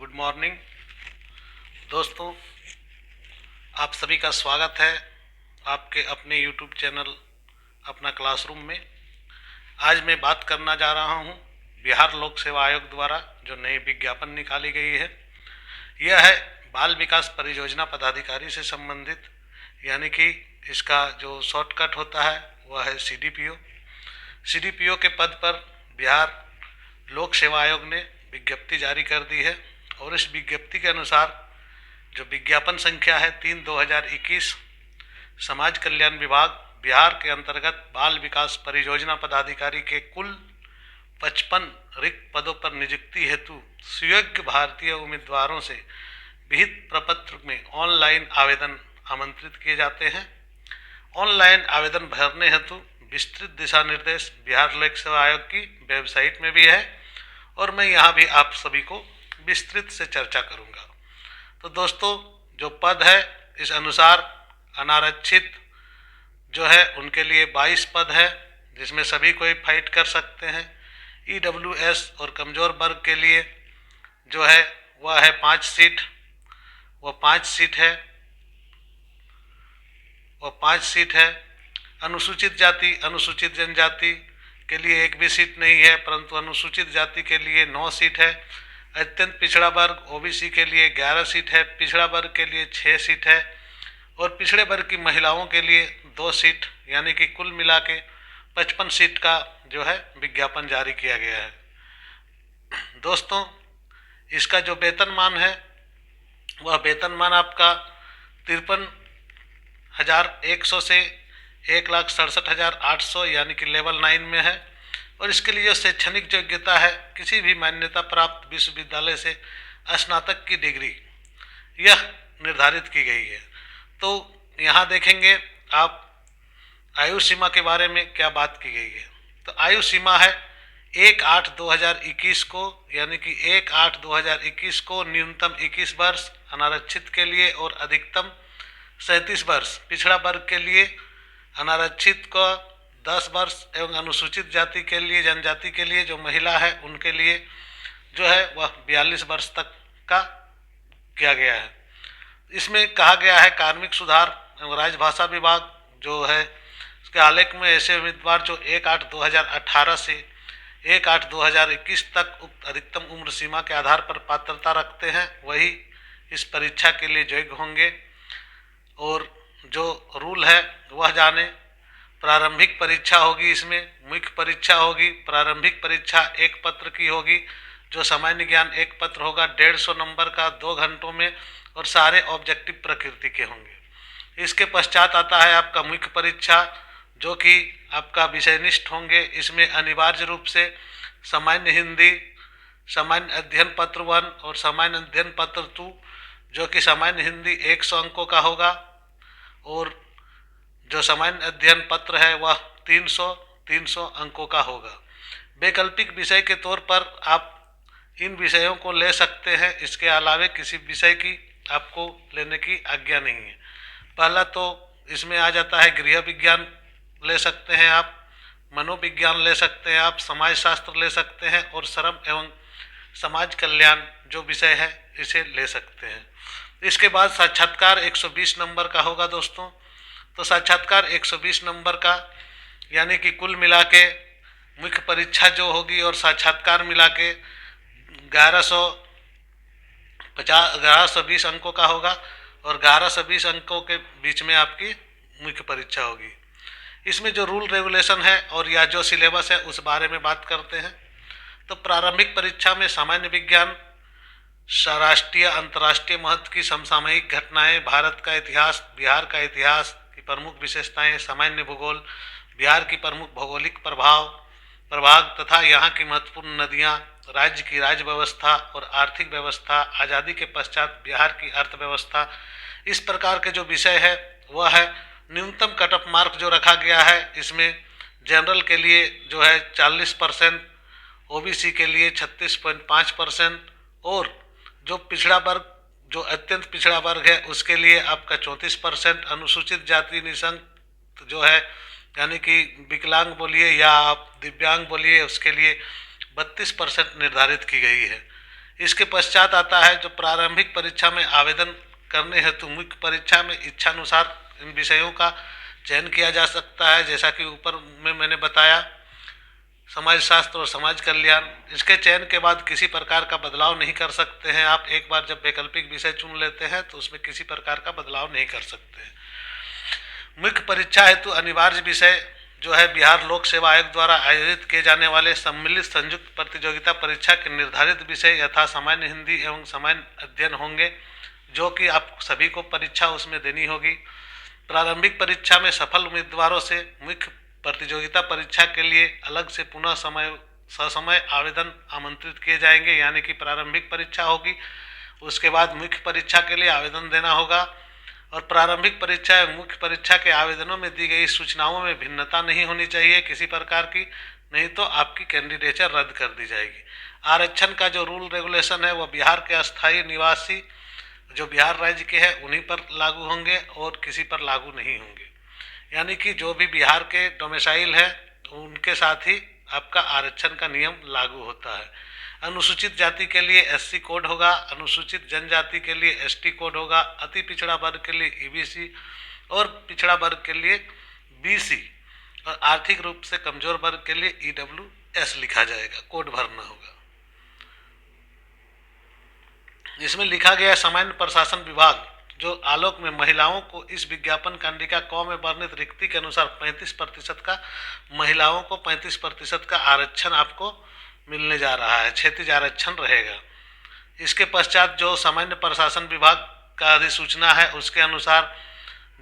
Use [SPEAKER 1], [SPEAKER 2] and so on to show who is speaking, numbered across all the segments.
[SPEAKER 1] Good morning दोस्तों, आप सभी का स्वागत है आपके अपने यूट्यूब चैनल अपना क्लासरूम में। आज मैं बात करना जा रहा हूं बिहार लोक सेवा आयोग द्वारा जो नई विज्ञापन निकाली गई है। यह है बाल विकास परियोजना पदाधिकारी से संबंधित, यानी कि इसका जो शॉर्टकट होता है वह है सीडीपीओ। सीडीपीओ के पद पर बिहार लोक सेवा आयोग ने विज्ञप्ति जारी कर दी है और इस विज्ञप्ति के अनुसार जो विज्ञापन संख्या है 3/2021 समाज कल्याण विभाग बिहार के अंतर्गत बाल विकास परियोजना पदाधिकारी के कुल 55 रिक्त पदों पर नियुक्ति हेतु सुयोग्य भारतीय उम्मीदवारों से विहित प्रपत्र में ऑनलाइन आवेदन आमंत्रित किए जाते हैं। ऑनलाइन आवेदन भरने हेतु विस्तृत दिशा निर्देश बिहार लोक सेवा आयोग की वेबसाइट में भी है और मैं यहाँ भी आप सभी को विस्तृत से चर्चा करूँगा। तो दोस्तों, जो पद है इस अनुसार अनारक्षित जो है उनके लिए 22 पद है, जिसमें सभी कोई फाइट कर सकते हैं। ईडब्ल्यूएस और कमज़ोर वर्ग के लिए जो है वह है 5 सीट, वह 5 सीट है, वह 5 सीट है। अनुसूचित जाति अनुसूचित जनजाति के लिए एक भी सीट नहीं है, परंतु अनुसूचित जाति के लिए 9 सीट है। अत्यंत पिछड़ा वर्ग ओबीसी के लिए 11 सीट है, पिछड़ा वर्ग के लिए 6 सीट है और पिछड़े वर्ग की महिलाओं के लिए 2 सीट, यानी कि कुल मिला के 55 सीट का जो है विज्ञापन जारी किया गया है। दोस्तों, इसका जो वेतनमान है वह वेतनमान आपका 53,100 से 1,67,800 यानी कि लेवल 9 में है और इसके लिए शैक्षणिक योग्यता है किसी भी मान्यता प्राप्त विश्वविद्यालय से स्नातक की डिग्री यह निर्धारित की गई है। तो यहाँ देखेंगे आप आयु सीमा के बारे में क्या बात की गई है। तो आयु सीमा है 1/8/2021 को, यानी कि 1/8/2021 को न्यूनतम 21 वर्ष अनारक्षित के लिए और अधिकतम 37 वर्ष पिछड़ा वर्ग के लिए, अनारक्षित को 10 वर्ष एवं अनुसूचित जाति के लिए जनजाति के लिए जो महिला है उनके लिए जो है वह 42 वर्ष तक का किया गया है। इसमें कहा गया है कार्मिक सुधार एवं राजभाषा विभाग जो है उसके आलेख में ऐसे उम्मीदवार जो 1/8/2018 से 1/8/2021 तक उक्त अधिकतम उम्र सीमा के आधार पर पात्रता रखते हैं वही इस परीक्षा के लिए योग्य होंगे। और जो रूल है वह जाने। प्रारंभिक परीक्षा होगी, इसमें मुख्य परीक्षा होगी। प्रारंभिक परीक्षा एक पत्र की होगी, जो सामान्य ज्ञान एक पत्र होगा 150 नंबर का 2 घंटों में और सारे ऑब्जेक्टिव प्रकृति के होंगे। इसके पश्चात आता है आपका मुख्य परीक्षा जो कि आपका विषयनिष्ठ होंगे। इसमें अनिवार्य रूप से सामान्य हिंदी, सामान्य अध्ययन पत्र 1 और सामान्य अध्ययन पत्र 2 जो कि सामान्य हिंदी 100 अंकों का होगा और जो सामान्य अध्ययन पत्र है वह 300 अंकों का होगा। वैकल्पिक विषय के तौर पर आप इन विषयों को ले सकते हैं, इसके अलावे किसी विषय की आपको लेने की आज्ञा नहीं है। पहला तो इसमें आ जाता है गृह विज्ञान ले सकते हैं आप, मनोविज्ञान ले सकते हैं आप, समाज शास्त्र ले सकते हैं और श्रम एवं समाज कल्याण जो विषय है इसे ले सकते हैं। इसके बाद साक्षात्कार 120 नंबर का होगा दोस्तों। तो साक्षात्कार 120 नंबर का, यानी कि कुल मिला के मुख्य परीक्षा जो होगी और साक्षात्कार मिला के 1120 अंकों का होगा और 1120 अंकों के बीच में आपकी मुख्य परीक्षा होगी। इसमें जो रूल रेगुलेशन है और या जो सिलेबस है उस बारे में बात करते हैं। तो प्रारंभिक परीक्षा में सामान्य विज्ञान, राष्ट्रीय अंतर्राष्ट्रीय महत्व की समसामयिक घटनाएं, भारत का इतिहास, बिहार का इतिहास की प्रमुख विशेषताएं, सामान्य भूगोल, बिहार की प्रमुख भौगोलिक प्रभाग तथा यहाँ की महत्वपूर्ण नदियाँ, राज्य की राज्य व्यवस्था और आर्थिक व्यवस्था, आज़ादी के पश्चात बिहार की अर्थव्यवस्था, इस प्रकार के जो विषय है वह है। न्यूनतम कट ऑफ मार्क जो रखा गया है इसमें जनरल के लिए जो है 40%, ओबीसी के लिए 36.5% और जो पिछड़ा वर्ग जो अत्यंत पिछड़ा वर्ग है उसके लिए आपका 34%, अनुसूचित जाति निःशंक जो है यानी कि विकलांग बोलिए या आप दिव्यांग बोलिए उसके लिए 32% निर्धारित की गई है। इसके पश्चात आता है जो प्रारंभिक परीक्षा में आवेदन करने हेतु मुख्य परीक्षा में इच्छानुसार इन विषयों का चयन किया जा सकता है, जैसा कि ऊपर में मैंने बताया, समाज शास्त्र और समाज कल्याण। इसके चयन के बाद किसी प्रकार का बदलाव नहीं कर सकते हैं आप। एक बार जब वैकल्पिक विषय चुन लेते हैं तो उसमें किसी प्रकार का बदलाव नहीं कर सकते हैं। मुख्य परीक्षा हेतु अनिवार्य विषय जो है बिहार लोक सेवा आयोग द्वारा आयोजित किए जाने वाले सम्मिलित संयुक्त प्रतियोगिता परीक्षा के निर्धारित विषय यथा सामान्य हिंदी एवं सामान्य अध्ययन होंगे, जो कि आप सभी को परीक्षा उसमें देनी होगी। प्रारंभिक परीक्षा में सफल उम्मीदवारों से मुख्य प्रतियोगिता परीक्षा के लिए अलग से पुनः ससमय आवेदन आमंत्रित किए जाएंगे, यानी कि प्रारंभिक परीक्षा होगी, उसके बाद मुख्य परीक्षा के लिए आवेदन देना होगा। और प्रारंभिक परीक्षा एवं मुख्य परीक्षा के आवेदनों में दी गई सूचनाओं में भिन्नता नहीं होनी चाहिए किसी प्रकार की, नहीं तो आपकी कैंडिडेचर रद्द कर दी जाएगी। आरक्षण का जो रूल रेगुलेशन है वह बिहार के अस्थायी निवासी जो बिहार राज्य के हैं उन्हीं पर लागू होंगे और किसी पर लागू नहीं होंगे, यानी कि जो भी बिहार के डोमिसाइल है उनके साथ ही आपका आरक्षण का नियम लागू होता है। अनुसूचित जाति के लिए एससी कोड होगा, अनुसूचित जनजाति के लिए एसटी कोड होगा, अति पिछड़ा वर्ग के लिए ईबीसी और पिछड़ा वर्ग के लिए बीसी और आर्थिक रूप से कमजोर वर्ग के लिए ईडब्ल्यूएस लिखा जाएगा, कोड भरना होगा। इसमें लिखा गया सामान्य प्रशासन विभाग जो आलोक में महिलाओं को इस विज्ञापन कांडिका क में वर्णित रिक्ति के अनुसार 35% का, महिलाओं को 35% का आरक्षण आपको मिलने जा रहा है, क्षैतिज आरक्षण रहेगा। इसके पश्चात जो सामान्य प्रशासन विभाग का अधिसूचना है उसके अनुसार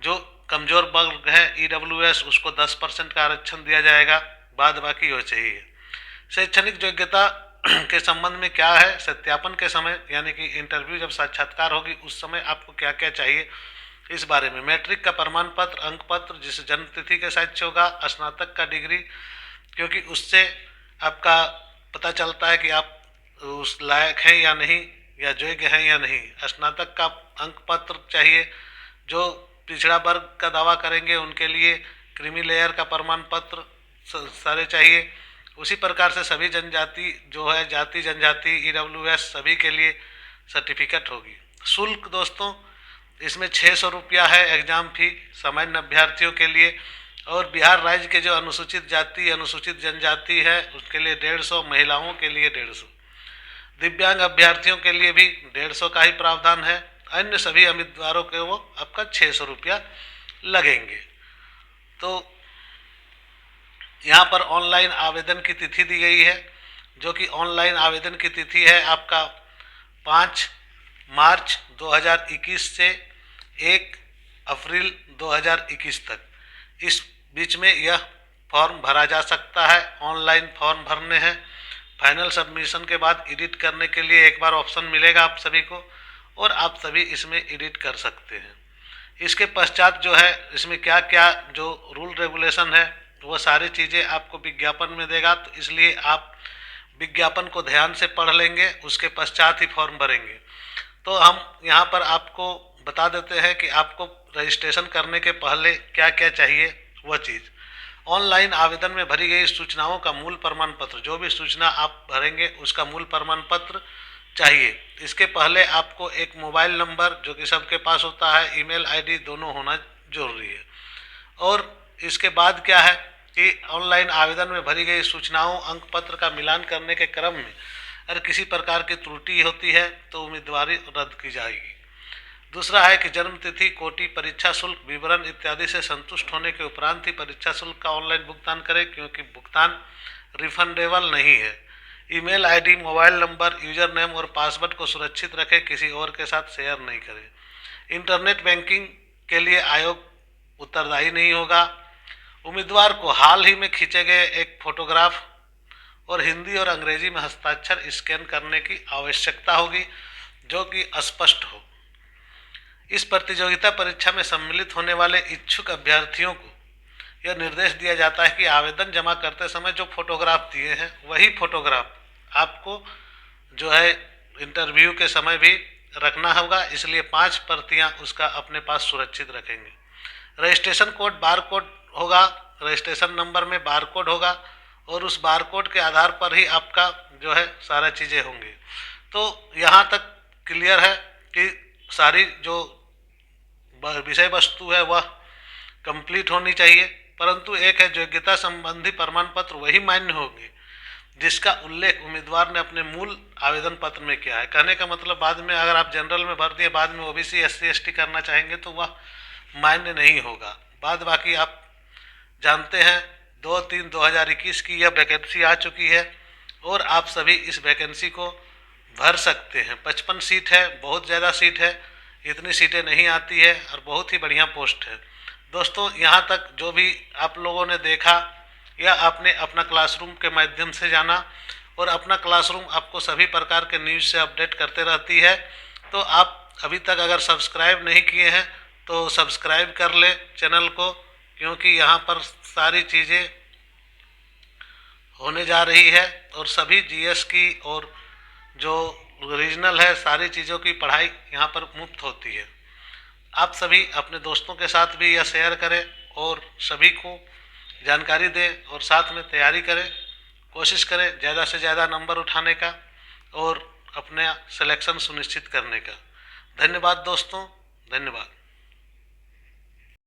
[SPEAKER 1] जो कमजोर वर्ग है ईडब्ल्यूएस उसको 10% का आरक्षण दिया जाएगा, बाद बाकी हो चाहिए। शैक्षणिक योग्यता के संबंध में क्या है, सत्यापन के समय यानी कि इंटरव्यू जब साक्षात्कार होगी उस समय आपको क्या क्या चाहिए इस बारे में। मैट्रिक का प्रमाण पत्र, अंक पत्र जिस जन्म तिथि के साथ होगा, स्नातक का डिग्री, क्योंकि उससे आपका पता चलता है कि आप उस लायक हैं या नहीं या योग्य हैं या नहीं। स्नातक का अंक पत्र चाहिए, जो पिछड़ा वर्ग का दावा करेंगे उनके लिए क्रीमी लेयर का प्रमाण पत्र सारे चाहिए। उसी प्रकार से सभी जनजाति जो है जाति जनजाति ईडब्ल्यूएस सभी के लिए सर्टिफिकेट होगी। शुल्क दोस्तों इसमें 600 रुपया है एग्जाम फी सामान्य अभ्यर्थियों के लिए, और बिहार राज्य के जो अनुसूचित जाति अनुसूचित जनजाति है उसके लिए 150, महिलाओं के लिए 150, दिव्यांग अभ्यर्थियों के लिए भी 150 का ही प्रावधान है। अन्य सभी उम्मीदवारों के वो आपका 600 रुपया लगेंगे। तो यहाँ पर ऑनलाइन आवेदन की तिथि दी गई है, जो कि ऑनलाइन आवेदन की तिथि है आपका 5 मार्च 2021 से 1 अप्रैल 2021 तक। इस बीच में यह फॉर्म भरा जा सकता है। ऑनलाइन फॉर्म भरने हैं। फाइनल सबमिशन के बाद एडिट करने के लिए एक बार ऑप्शन मिलेगा आप सभी को, और आप सभी इसमें एडिट कर सकते हैं। इसके पश्चात जो है इसमें क्या क्या जो रूल रेगुलेशन है वो सारी चीज़ें आपको विज्ञापन में देगा, तो इसलिए आप विज्ञापन को ध्यान से पढ़ लेंगे, उसके पश्चात ही फॉर्म भरेंगे। तो हम यहाँ पर आपको बता देते हैं कि आपको रजिस्ट्रेशन करने के पहले क्या क्या चाहिए वह चीज़। ऑनलाइन आवेदन में भरी गई सूचनाओं का मूल प्रमाण पत्र, जो भी सूचना आप भरेंगे उसका मूल प्रमाण पत्र चाहिए। इसके पहले आपको एक मोबाइल नंबर जो कि सबके पास होता है, ईमेल आईडी दोनों होना जरूरी है। और इसके बाद क्या है कि ऑनलाइन आवेदन में भरी गई सूचनाओं अंक पत्र का मिलान करने के क्रम में अगर किसी प्रकार की त्रुटि होती है तो उम्मीदवारी रद्द की जाएगी। दूसरा है कि जन्म तिथि, कोटि, परीक्षा शुल्क विवरण इत्यादि से संतुष्ट होने के उपरांत ही परीक्षा शुल्क का ऑनलाइन भुगतान करें, क्योंकि भुगतान रिफंडेबल नहीं है। Email ID, mobile number, user name और पासवर्ड को सुरक्षित रखें, किसी और के साथ शेयर नहीं करें। इंटरनेट बैंकिंग के लिए आयोग उत्तरदायी नहीं होगा। उम्मीदवार को हाल ही में खींचे गए एक फोटोग्राफ और हिंदी और अंग्रेजी में हस्ताक्षर स्कैन करने की आवश्यकता होगी, जो कि स्पष्ट हो। इस प्रतियोगिता परीक्षा में सम्मिलित होने वाले इच्छुक अभ्यर्थियों को यह निर्देश दिया जाता है कि आवेदन जमा करते समय जो फोटोग्राफ दिए हैं वही फोटोग्राफ आपको जो है इंटरव्यू के समय भी रखना होगा, इसलिए 5 प्रतियां उसका अपने पास सुरक्षित रखेंगे। रजिस्ट्रेशन कोड बार कोड होगा, रजिस्ट्रेशन नंबर में बार कोड होगा और उस बार कोड के आधार पर ही आपका जो है सारा चीज़ें होंगी। तो यहाँ तक क्लियर है कि सारी जो विषय वस्तु है वह कंप्लीट होनी चाहिए, परंतु एक है योग्यता संबंधी प्रमाण पत्र वही मान्य होंगे जिसका उल्लेख उम्मीदवार ने अपने मूल आवेदन पत्र में किया है। कहने का मतलब बाद में अगर आप जनरल में भर दिए, बाद में ओबीसी SC ST करना चाहेंगे तो वह मान्य नहीं होगा। बाद बाकी आप जानते हैं 2/3/2021 की यह वैकेंसी आ चुकी है और आप सभी इस वैकेंसी को भर सकते हैं। 55 सीट है, बहुत ज़्यादा सीट है, इतनी सीटें नहीं आती है और बहुत ही बढ़िया पोस्ट है। दोस्तों यहाँ तक जो भी आप लोगों ने देखा या आपने अपना क्लासरूम के माध्यम से जाना, और अपना क्लासरूम आपको सभी प्रकार के न्यूज़ से अपडेट करते रहती है, तो आप अभी तक अगर सब्सक्राइब नहीं किए हैं तो सब्सक्राइब कर ले चैनल को, क्योंकि यहाँ पर सारी चीज़ें होने जा रही है और सभी GS की और जो रीजनल है सारी चीज़ों की पढ़ाई यहाँ पर मुफ्त होती है। आप सभी अपने दोस्तों के साथ भी यह शेयर करें और सभी को जानकारी दें और साथ में तैयारी करें, कोशिश करें ज़्यादा से ज़्यादा नंबर उठाने का और अपने सिलेक्शन सुनिश्चित करने का। धन्यवाद दोस्तों, धन्यवाद।